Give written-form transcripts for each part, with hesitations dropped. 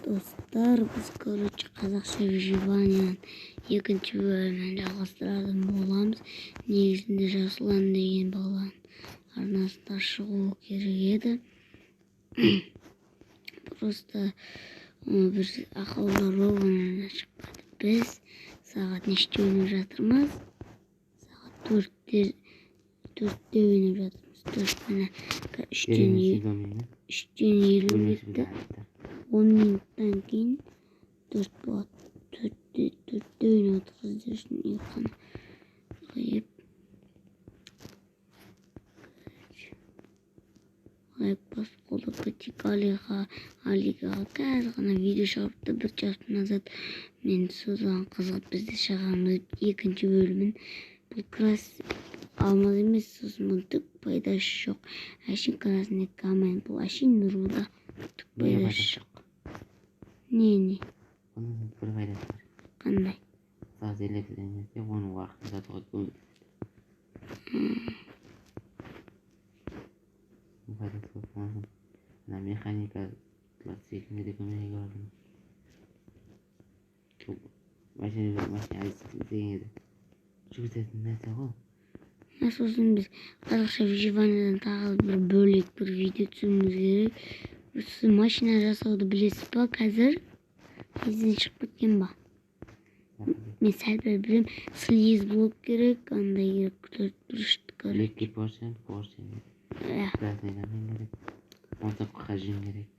Dostlar, biz короче қазақша выживаниянын экинчи бөлүмүн жалгастыратын болобуз. Негизинде Жасулан деген баланын арнасында чыгуу керек эди. Просто бир акылдар болгону чыкпады. Биз саат нечте өнүп жатырмыз? Саат 4-тө өнүп жатырмыз. 4 менен 3:50 кетти. 10 минуттан кийин 4 болот. 4-тө өнүп атабыз деп уйкуна коюп. Лайк басып колдоп кетик. Алига қазір ғана видео шығарыпты 1 час назад. Мен содан қызығып бізде шығамыз екінші бөлімін. Бұл крас алмаз емес, сосын бұл түк пайдасы жоқ. Әшін красный камень, бұл әшін нұруда түк пайдасы жоқ. Не? Оның бір пайдасы бар. Қандай? Саз электрлерде оның уақытын сатуға көмектеседі. Пайдасы көп болған. Ана механика циклінде де көмегі бар. Машина деген еді. Жүргізетін нәрсе ғой. Сосын біз қазақша выживаниядан тағы бір бөлек бір видео түсіруіміз керек. Сіз машина жасауды білесіз ба қазір? Кезден шығып кеткен ба? Мен сәл бір білем. Слиз блок керек, андай керек, 4 бұрышты керек. Лекке Порше. Красный камень керек. 10 тапқыға жем керек.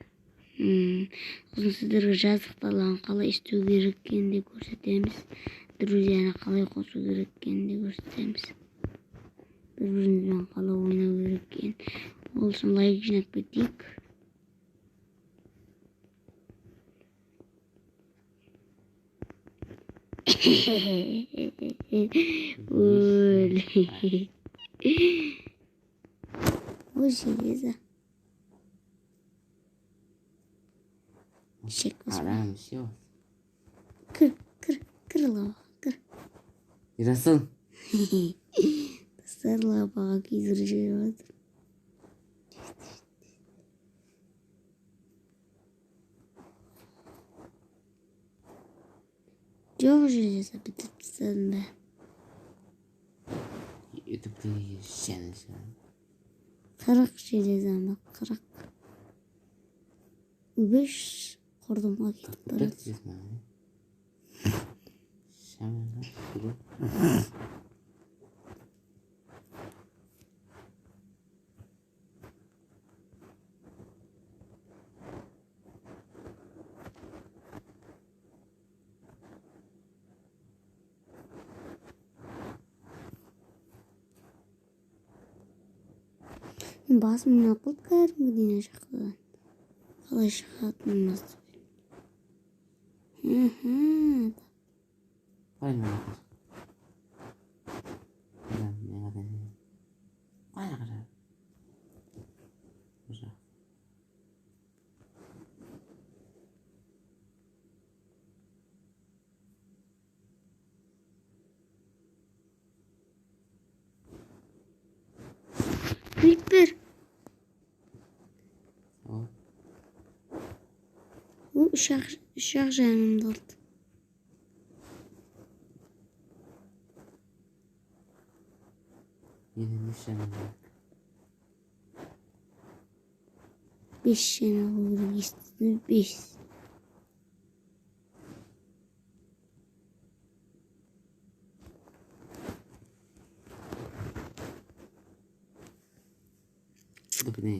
Сосын сіздерге жазықтарларын қалай істеу керек екенін көрсетеміз. Друзьяны қалай қосу керек екенін көрсетеміз. Бір-бірімізбен қалай ойнау керек екенін. Ол үшін лайк жинап кетейік. Ой, железо. Шек Арам, все. Кыр, лава, кыр. Ирасыл. Достар лаваға кезір жүріп жатыр. Жоқ железо бітіріп тастадым ба? Ютубты шәніші. 40 железом бар, 40. 5 құрдымға кетіп барады. Басымын апылып кәдімгіден шақырған. Қалай шығатынымызды. Creeper. Uşaq жанымды алды. Менің 3 жаным бар. 5 жана olur естідім, 5.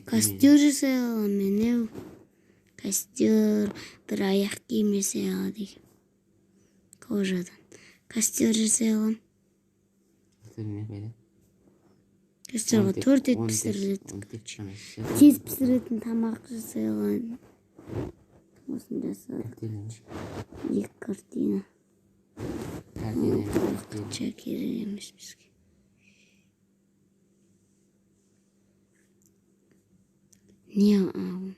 Костер жасай аламын мен. Костер, бір аяқ киім жасай алады. Кожадан. Костер жасай аламын. Костерға 4 ет пісірілетін. Тез пісіретін тамақ жасай аламын. Осын жасадық. 2 картина. Уақытша керек емес бізге. Не аламын?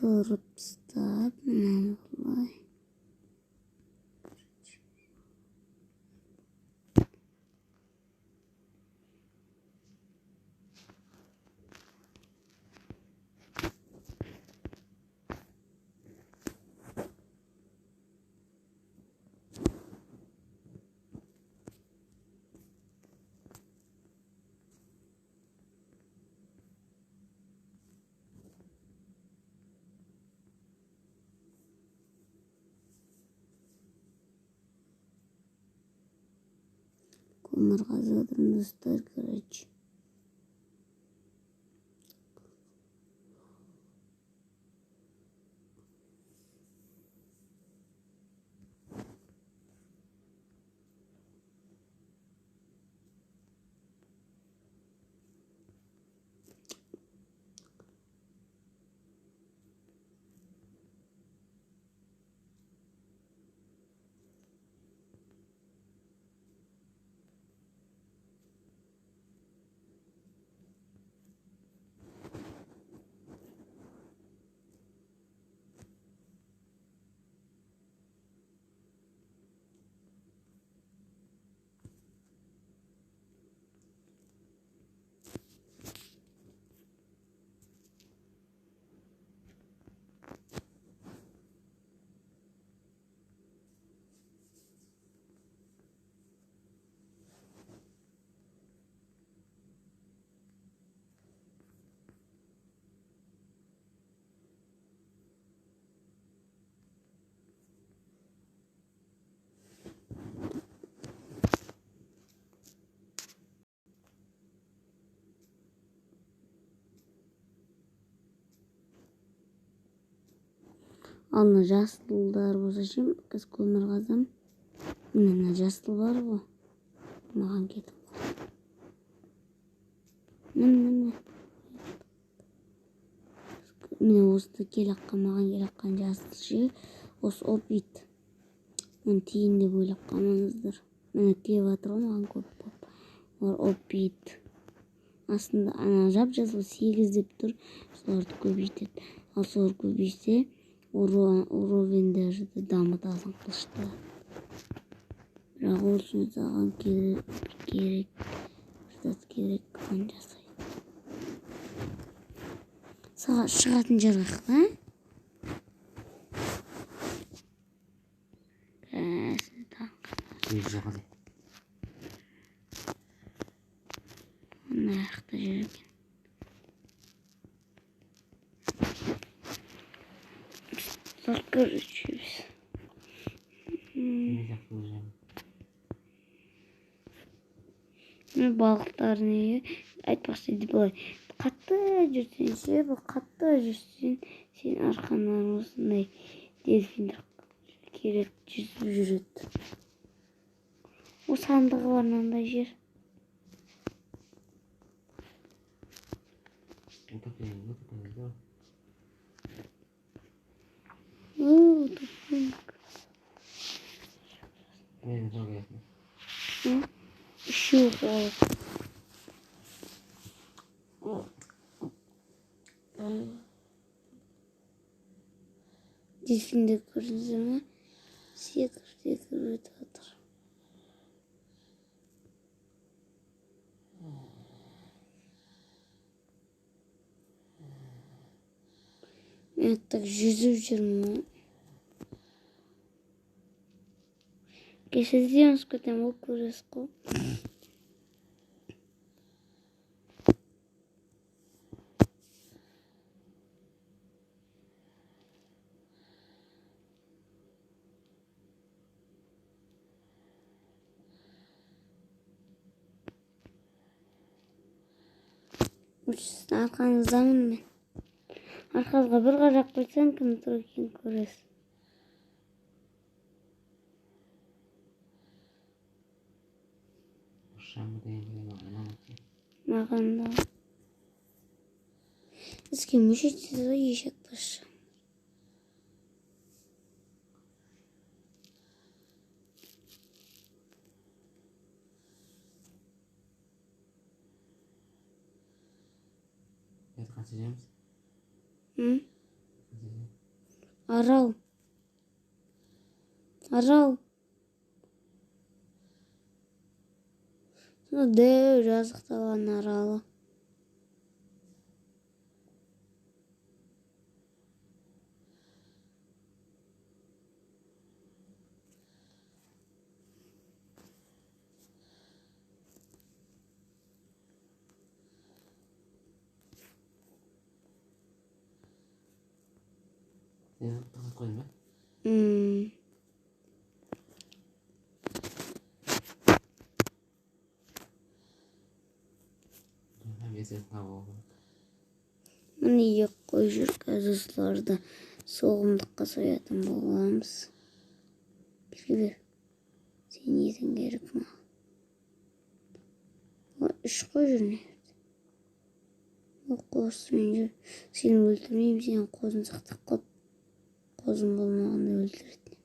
Сырып тастап, мынау былай. Нұрғазыдың достар, короче. Алына жасылдар болса ше, Казкөл Нұрғазым. Мына жасыл бар ғой. Маған кетіп қалды. Міне. Міне осы маған келаққан жасыл ше. Осы опит. Мен тиін деп ойлап қалмаңыздар. Міне тиіп жатыр ғой маған көп болып. Олар опит. Астында ана жап-жасыл 8 деп тұр. Соларды көбейтеді. Ал солар көбейсе, уровендерді дамытасың қылышта. Бірақ ол үшін саған керек. Оны жасай. Саған шығатын жарғақ, а? Кәсі таңқы. Жоғады. Оны аяқта жүрген. Короче, балықтар неге айтпақшы дейді былай. Қатты жүрсен ше, бұл қатты жүрсен, сен арқаннан осындай дельфиндер келеді, жүзіп жүреді. О сандығы бар мынандай жер. Еще дельфиндер көрдіңіздер ме? Секіріп өтіп жатыр. Мен так жүзіп жүрмін. Кешеден өскөтем ол көресіз ғой. Арқаңыздамын мен. Арқаңызға бір қарап қойсаң, кім тұр екенін көресіз. Маған да. Іске мүшетсіз ғой ешек ташы. Арал. Дәу жазықталған аралы. Koyun be. Esasına oldu. Міне ек қой жүр, қазір осыларды соғымдыққа соятын боламыз. Белгі бер. Сен етің керек ма? Үш қой жүр не? Қозымен жүр. Сені өлтірмеймін, сен қозын сақтап қап. Қозын болмағанда өлтіретін.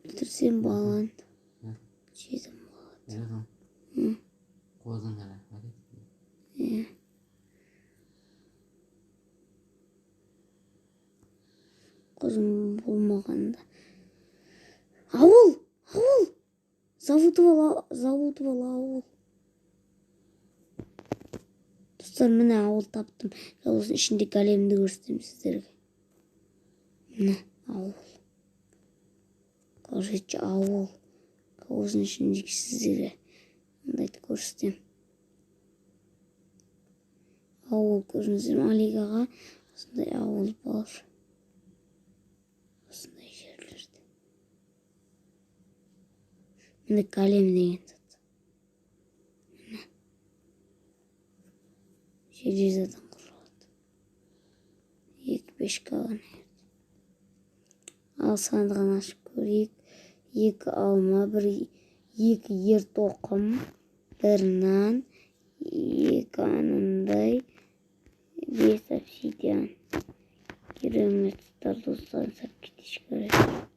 Өлтірсем баланды. Жетім болады. Қозын ғана. Қозым болмағанда. Ауыл! Ауыл! Заводы бол ауыл. Достар, міне ауыл таптым. Ауылдың ішінде големді көрсетемін сіздерге. Міне ауыл. Қажетші ауыл. Ауылдың ішіндегі сіздерге мындайды көрсетемін. Ауыл көріңіздер ме, Алик аға? Осындай ауыл бар. Осындай жерлерде. Міне голем деген зат. Міне. Железадан құрылады. 2-5 калған. Ал сандығын ашып көрейік. 2 алма, 2 ер тоқым, 1 нан, 2 анандай, 5 обсидиан. Керемет достар, сап кетеш көреді.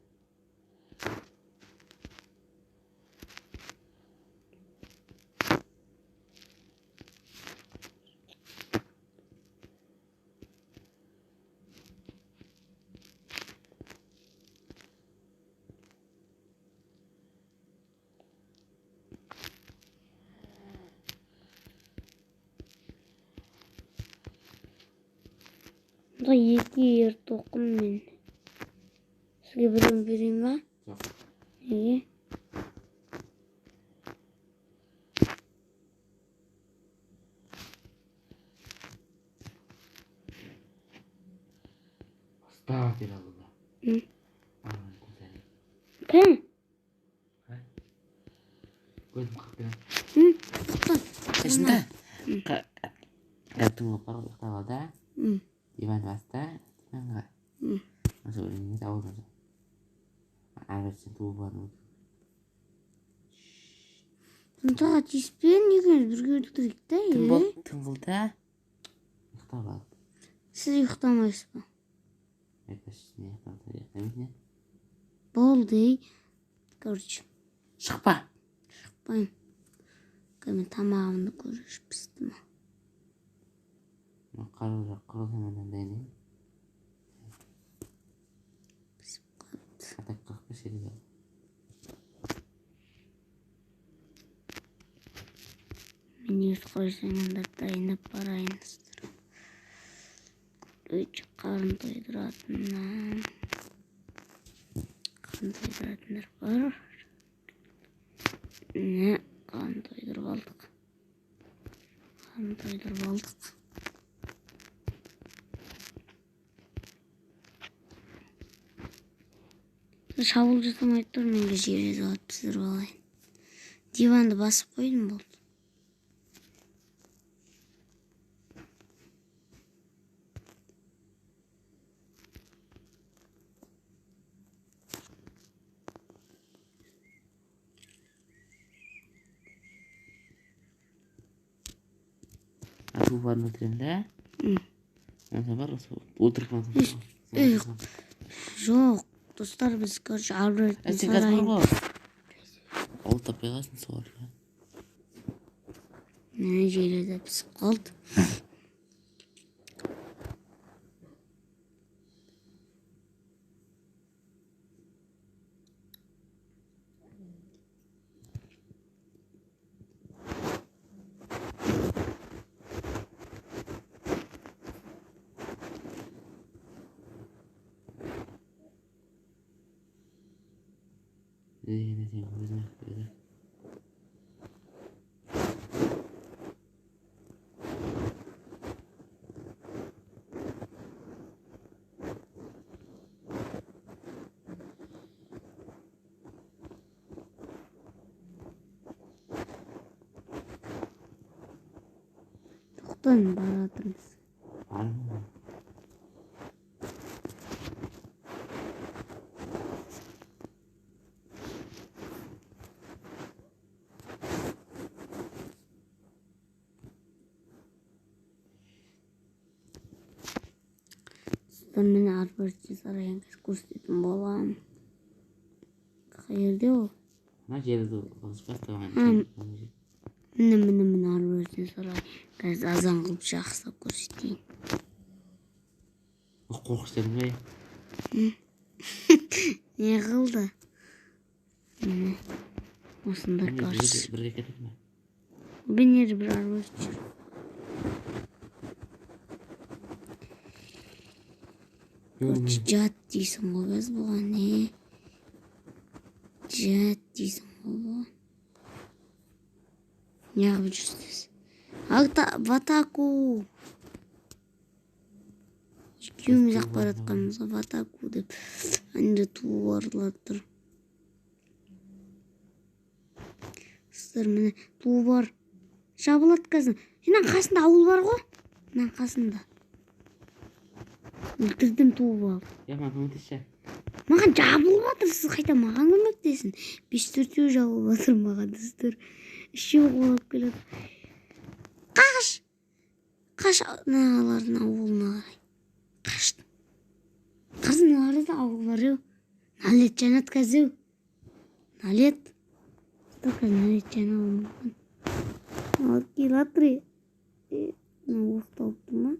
Мұнда 2 ер тоқым мен. Сізге біреуін берейін ба? Жоқ. Неге? Бастава бер алуда. Кәм? Көзім қап берем. Құттан. Қасында? Қаттың опар ұқталада. Диван баста. Диванға. Осы өлеңіне дауылды. Әрбетсен туы барын өтіп. Бұндағы тиіспен екеуміз бірге өтірік та, Тым болды. Ұқталады. Сіз ұйықтамайсыз ба? Әкешіне ұқталады. Болды. Короче. Шықпа. Шықпайым. Мен тамағымды көріш пісті ма? Құрылымынан дайынайын. Пісіп қалыпты. Атақ 45 елі. Мен өз қойсаңындар дайындап барайыныздар. Өте қарын тойдыратыннан. Қарын тойдыратындар бар. Не, қарын тойдырып алдық. Шабуыл жасамай тұр, менге жерлез алып пісіріп алайын. Диванды басып қойдым болды. Ату барын өтірем да? Онса бар, отырып қалсың. Жоқ, достар, біз көрші арбіреттің сарайын. Ол таппай қалсын соғар. Мені желеді пісіп қалды. жақтан баратырмыз. Бармын. Міне арбарчы сарайын көрсететін болам. Қайерде ол? Мына жерді қылышпас Міне тұрған. арбарчы сарай. Қазір азан қылып жақсылап көрсетейін. Қорқыштырдың ба? Не қылды? Міне осында қарсы. Бірге кетеді ме? Бенер бір арбарчы. Жат дейсің ғой біз бұған, не? Жат дейсің ғой бұған. Не қылып жүрсіз? Ватаку! Екеуміз ақпаратқанымызға ватаку деп әнді туы арылады тұр. Сіздер міне туы бар. Жабылады қазір. Сенің қасында ауыл бар ғой? Мына қасында. Өлтірдім туып алып. Маған көмектесші. Маған жабылып жатыр, сіз қайта маған көмектесін. 5-4 жабылып жатыр маған, сіздер. Үшеу қолап келеді. Қаш нағалардың ауылына қарай. Қаштым. Қазыналары да ауылары. Налет жанат қазу. Налет. Только налет жана болмаған. Алып келатыр. Оқталыпты ма?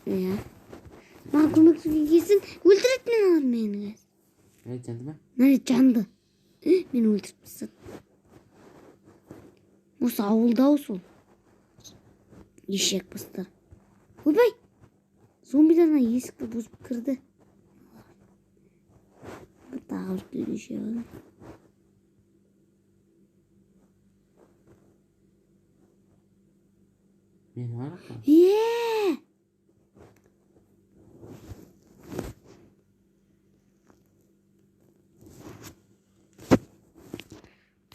Иә. Маған көмектесуге келсін, өлтіреді мен алар мені. Налет жанды ма? Налет жанды. Мені өлтіріп тастады. Осы ауылда сол. Ешек бастар. Ойбай! Зомбидарына есікті бұзып кірді. Тағы бір келуші var. Meni var mı?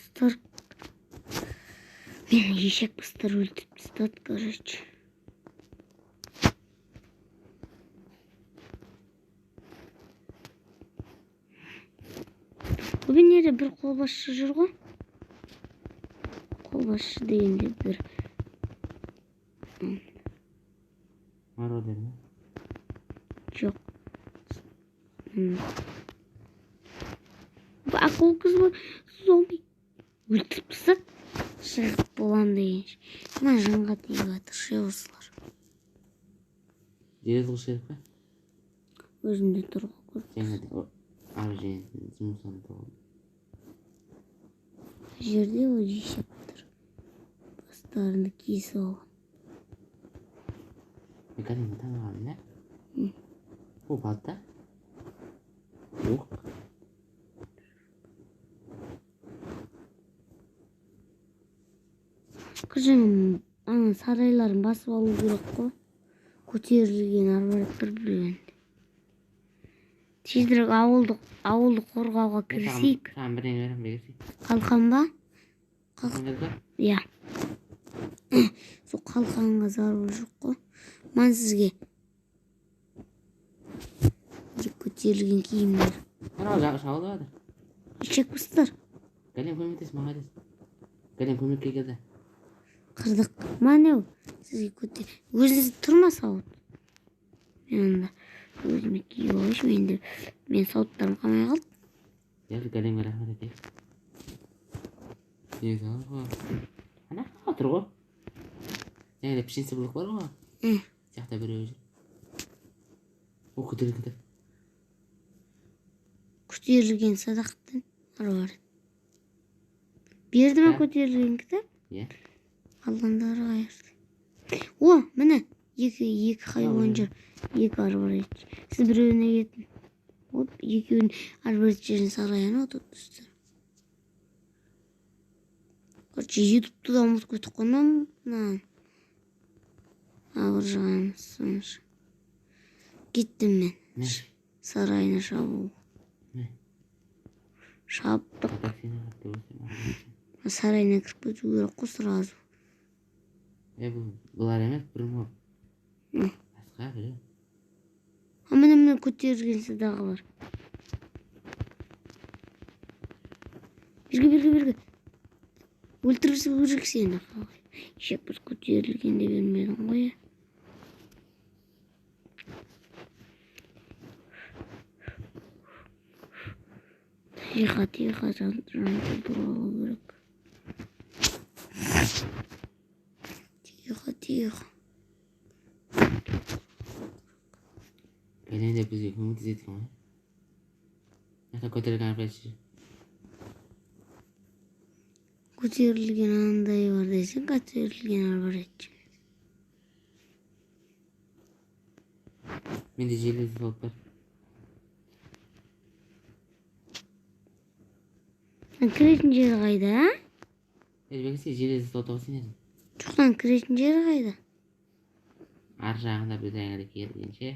Стар. Мені ешек бастар өлтіріп тастады, короче. Көбінері бір қолбасшы жүр ғой. Қолбасшы дегенде бір. Marauder mi? Жоқ. Ақыл қыз ғой, зомби. Өлтіріп тастады. Шығып болам деген. Мына жынға тиіп жатыр, ше осылар. Жер қылшырық па? Өзімде тұрға көріп. Жаңа ар жерден жұмыстан тұрған. Жерде ол ешек тұр. Бастарында киісіп алған. Меканизм tanımadın ne? Bu balta. Yok. Kızım, ana sarayların basıp alу керек қой. Көтерілген арбалет бір-бірінен. Тезірек ауылды қорғауға кірісейік. Tamam bir renk verin birisi. Қалқан ба? Kalkan geldi. Иә. Сол қалқанға зару жоқ қой. Мен сізге көтерілген киімдер. Ana o şahı da. Ешек бастар. Kalem kömektesin mağadız. Kalem kömekке geldi. Қырдық. Манеу сізге өзіңіз тұрма сауыт. Мен өзіме киіп алайыншы, мен сауыттарым қалмай қалды. Ya kalemге рахмат етейік. Егі алға. Ана отыр ғой. Жаңа пішенсі бұлық бар ғой. Жақта біреу жүр. О, көтерілген кітап. Көтерілген садақтан бар. Берді ме көтерілген кітап? Иә. Қалғандары қайырды. О, міне екі хайуан жүр. Екі арбалет. Сіз біреуіне кетін. Оп, екеуін арбалет жерін сарайына отырдыңыздар. Короче, ютубты да ұмытып кетіп қоймам. Ауыр жағамыз. Кеттім мен. Сарайына шабу. Шаптық. Сарайына кіріп кету керек қой сразу. Бұлар емес, бір моп. Басқа біреу. Міне көтерілгенсі дағы бар. Берге. Өлтіргісі керек сені. Шек біз көтерілгенде бермедің ғой. Тихо, жан тұралу керек. Тихо. Бәлен де бізге көмектеседі екен ғой. Көтерілген арбашы. Көтерілген андай бар десең, көтерілген арбашы. Менде железі салып бар. Кіретін жері қайда, а? Бәкесе железі салып сен едің. Жоқтан кіретін жері қайда? Ар жағында бір дәңірі келгенше.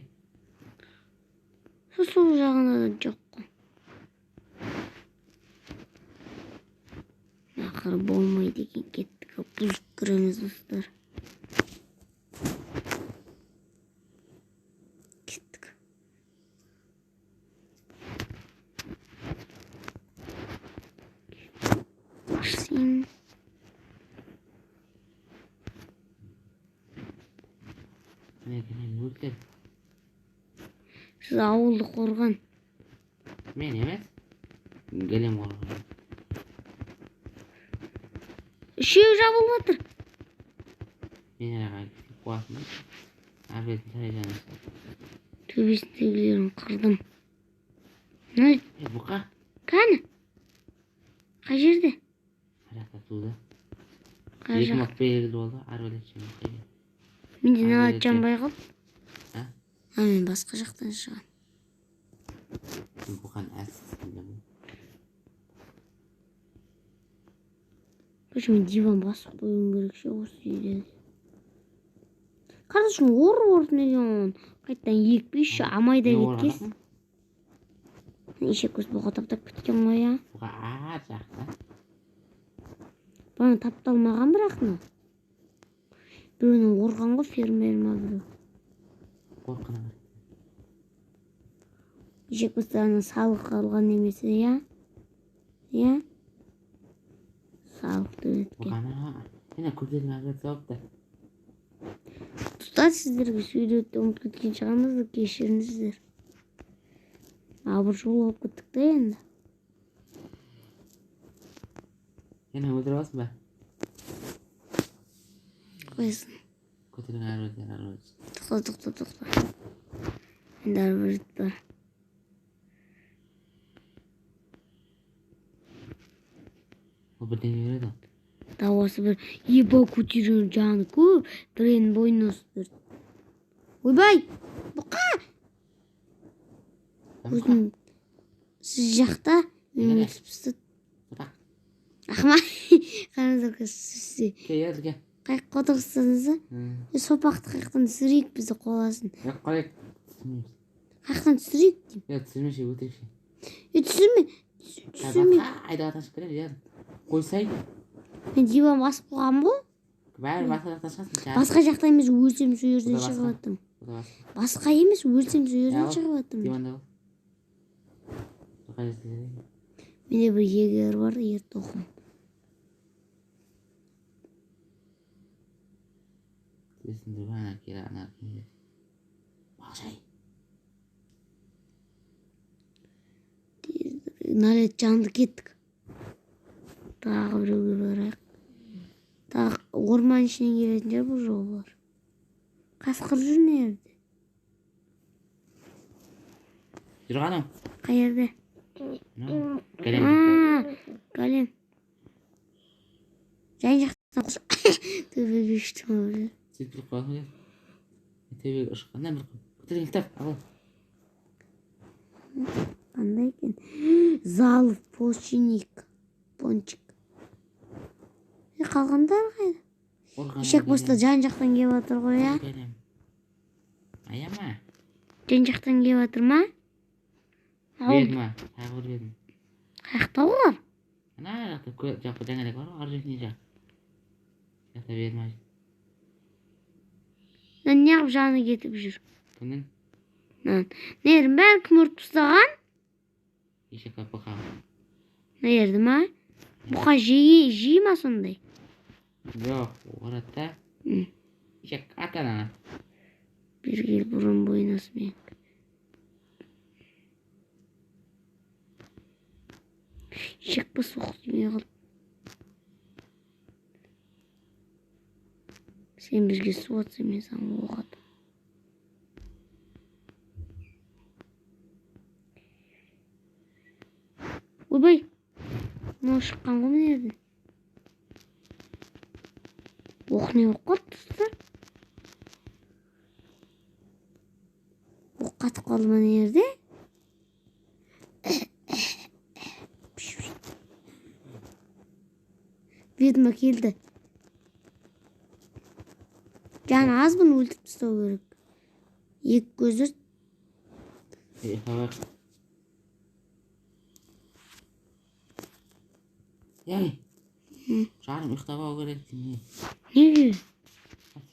Сол жағында да жоқ қой. Ақыры болмайды екен, кеттік. Бұзып кіреміз достар. Кеттік. Ашсын. Өлтер. Сіз ауылды қорған. Мен емес. Гелем қорған. Үшеу жабылып отыр. Мен араға қуатым. Арбетін сарайдан. Төбесіндегілерін қырдым. Бұқа? Қаны? Қай жерде? Арақта туды. Қай Екі жақ? мақ белгілі болды. Арбалетші. Менде налат жанбай қалды. А? Мен басқа жақтан шығам. Бұқан әсісінде бұл. Мен диван басып қойым керек ше осы үйде. Қарашым ор неген қайттан екпейші амайда кеткес. Ешек көз бұға таптап кеткен ғой, а? Бұға ар жақта. Бана тапталмаған бірақ мына. Біреуінің орған ғой, фермер ма біреу. Қорқына бар. Ешек көздерінің салық алған немесе, я? Я? Салықты өткен. Бұғана, мені көтерін ағырет сауыпты. Тұста сіздерге сөйлетті ұмыт кеткен шығамызды кешіріңіздер. Абыр жол олып кеттік та енді. Мені өлтіріп алсын ба? Қойсын. Көтерін ағырет. Тоқта. Енді арбарет бар. Ол бірден береді. Дауасы бір еба көтерген жаны көп, бірінің бойына ұстыр. Ойбай! Бұқа! Өзім сіз жақта мен өтіп пістіп. Ақма! Қараңыздар көзсізсе. Ке. Қайық қотықсыңызы? Сопақты қайықтан түсірейік бізді қоласын. Қалайық. Қайықтан түсірейік дейм. Түсірмеше өтекші. Түсірме. Айдаға ташып келем. Қойсай. Мен диван басып қоғам ғой? Бәрі басқа жақтан шығасың. Басқа жақта емес, өлсем сөйерден шығып аттым. Басқа емес, өлсем сөйерден шығып аттым. Диванда бол. Менде бір егер бар, ертоқым. Сесінде бана кері ана кімде. Бақшай. Налет жанды кеттік. Тағы біреуге барайық. Тағы орман ішінен келетін жер бұл жол бар. Қасқыр жүр не жерде? Жүр қаным. Қай жерде? Кәлем. Жайын жақтан құс. Төбеге үштім өбір. Сөйтіп қоғасын кел. Төбеге ұшқаннан бір көтерген кітап. Ал. Қандай екен? Залов, Пончик. Қалғандар қайда? Ешек болса жан жақтан кеп отыр ғой, а? Аяма. Жан жақтан кеп отыр ма? Берді ма? Тағы бір бердім. Қаяқта олар? Ана жақта жаңалек бар ғой, ар жақтың жақ. Жақта бермей. Неғып жаны кетіп жүр? Кімнің? Нерін бәрін кім ұрып тастаған? Ешек бұқа. Нерді ма? Бұқа жей ма сондай? Жоқ, орады да. Ешек атана. Bir gel burun boyunası mı? Şık mı soğuk? Sen bizge su atsamıyorsan oğat. Oy, ne şıkkan mı nerede? Oh ne okuttular? Okat kalma nerede? Видимо келді. Жаңа азбын өлтіріп тастау керек. Екі көзі. Яй. Жарым ұйықтап алу керек деймін. Неге?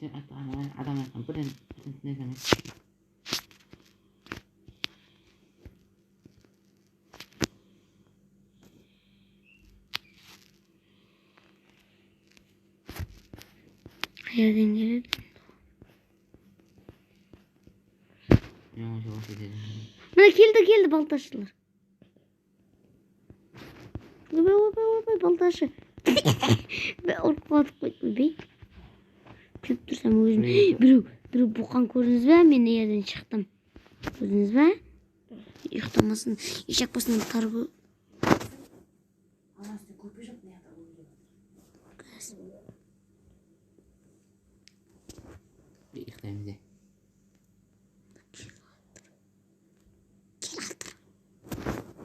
Сен адам айтқан бірден емес. Қайерден келеді? Мына келді балташылар. Ойбай, балташы. Ұрып қалдық қой, ойбай. Күліп тұрсам өзім. Біреу бұқан көрдіңіз бе? Мен ерден шықтым. Көрдіңіз бе? Ұйықтамасын. Ешек басынан тарбы. Ұйықтаймыз де.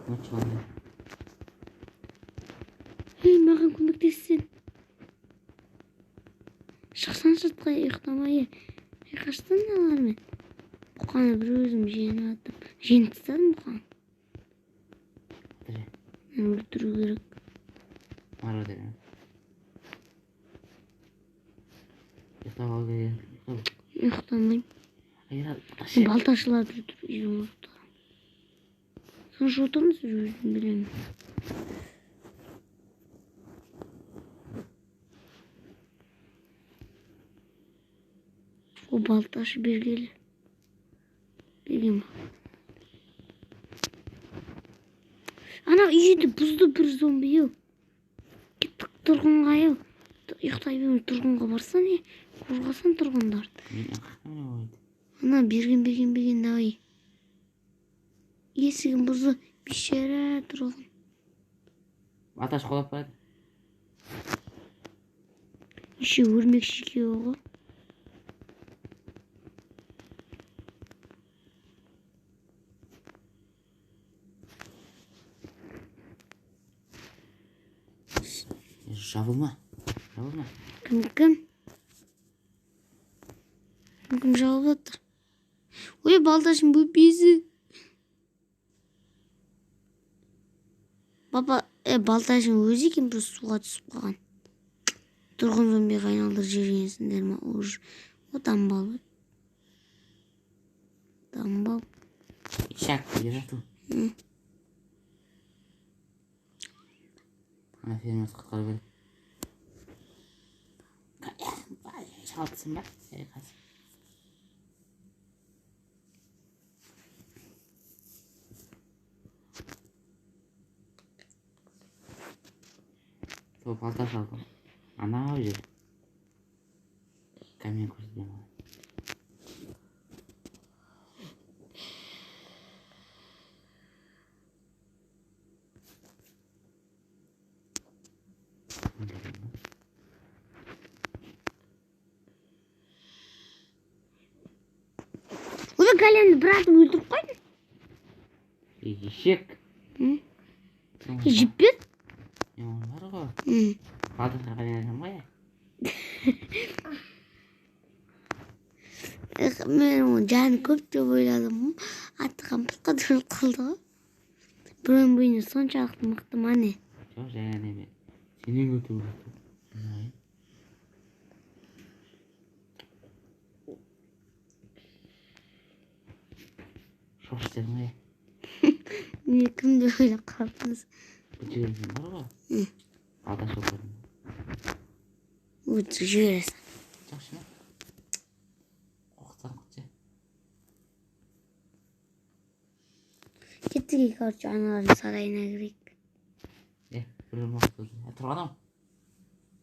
Ночь қалды. Маған көмектессін. Шықсан сыртқа ұйықтамай. Қаштан алармен? Бұқаны бір өзім жеңіп аттым. Жеңіп тастадым бұқаны. Мен өлтіру керек. Мара дәрі. Ұйықтап алу керек. Ұйықтамайым. Балташыларды жүріп ұрықты. Сонша отырмыз өзім білемін. О балташы бергелі. Берген ба? Ана үйді бұзды бір зомби еу. Кеттік тұрғынға еу. Ұйықтай бермей тұрғынға барса не? Қорғасан тұрғындарды. Ана берген давай. Есігін бұзды. Бишара тұрғын. Аташ қолап барады. Еще өрмекші кеуі. Жабылма. Кім жауып жатыр? Ой, балташым бөпесі. Папа, балташым өзі екен бір суға түсіп қалған. Тұрғын зомбиға айналдырып жібергенсіңдер ма? О, дамбал. Ишак, жату. Ана фермасы құтқару керек. Шалтысың ба? Қасы. Сол балта салдым. Анау жер. Камен көрсетемін. Ой, Галенді бір атып өлтіріп қойдың. Ешек. Жіп бер? Мен бар ғой. Балташқа Галенді ғой. Мен жаны көп деп ойладым. Аты қампыртқа тұрып қалды ғой. Біреудің бойына соншалықты мықты ма не? Жо, жай неме. Сенен көтіп жатыр. Шоқ істедің ғой. Мен кімді ойлап қалдыңыз? Бұл жіберген бар ғой. Ада шоқырдың. Өтіп жібересің. Жақсы ма? Оқытсаң құтшы. Кеттік, короче, аналардың сарайына кірейік. Бір уақыт өтті. Тұрған ау.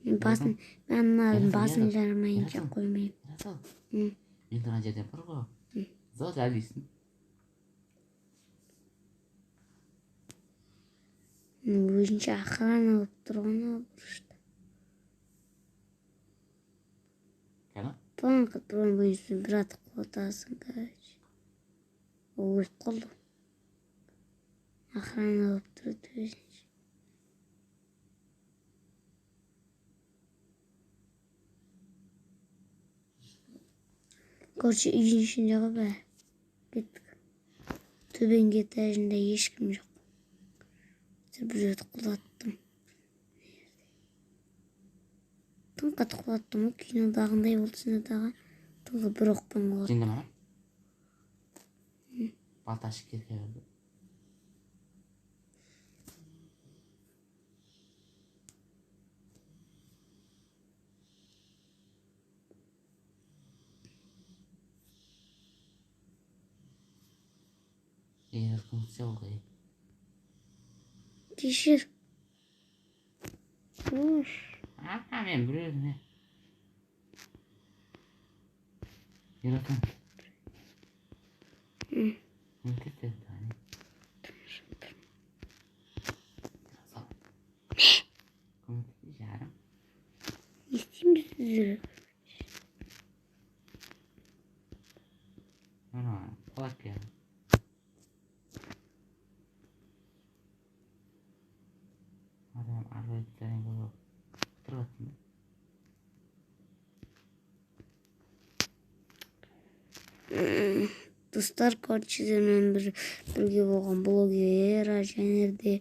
Мен аналардың басын жармайынша қоймайым. Расыл. Мен тұрған жерден бар ғой. Зал әлдейсің. Өзінше охрана болып тұрған ау бұрышта. Кәні? План қыпырған бойынша бір атып қотасың, короче. Ол өліп қалды. Охрана болып тұрды өзінше. Короче, үйдің ішінде ғой бәрі. Кеттік. Төбенгі этажында ешкім жоқ. Бір жерді құлаттым. Тым қатты құлаттым, кинодағындай болды сынадағы. Тыңғы бір оқпен құлаттым. Сенде ма? Балташы керке берді. Егер күнсе олғай. Кешір. Мен бір өзіне. Ератан. Мен кетті. Көмекті жарым. Не істейміз жүріп? Қолап келді. Адам арбайттарын көріп тұратын. Достар, короче,мен бірге болған блогера және де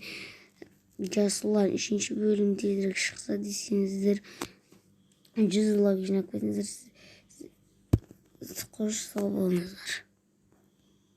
жасылар 3-ші бөлім тезірек шықса десеңіздер 100 лайк жинап кетіңіздер. Қош сау болыңыздар.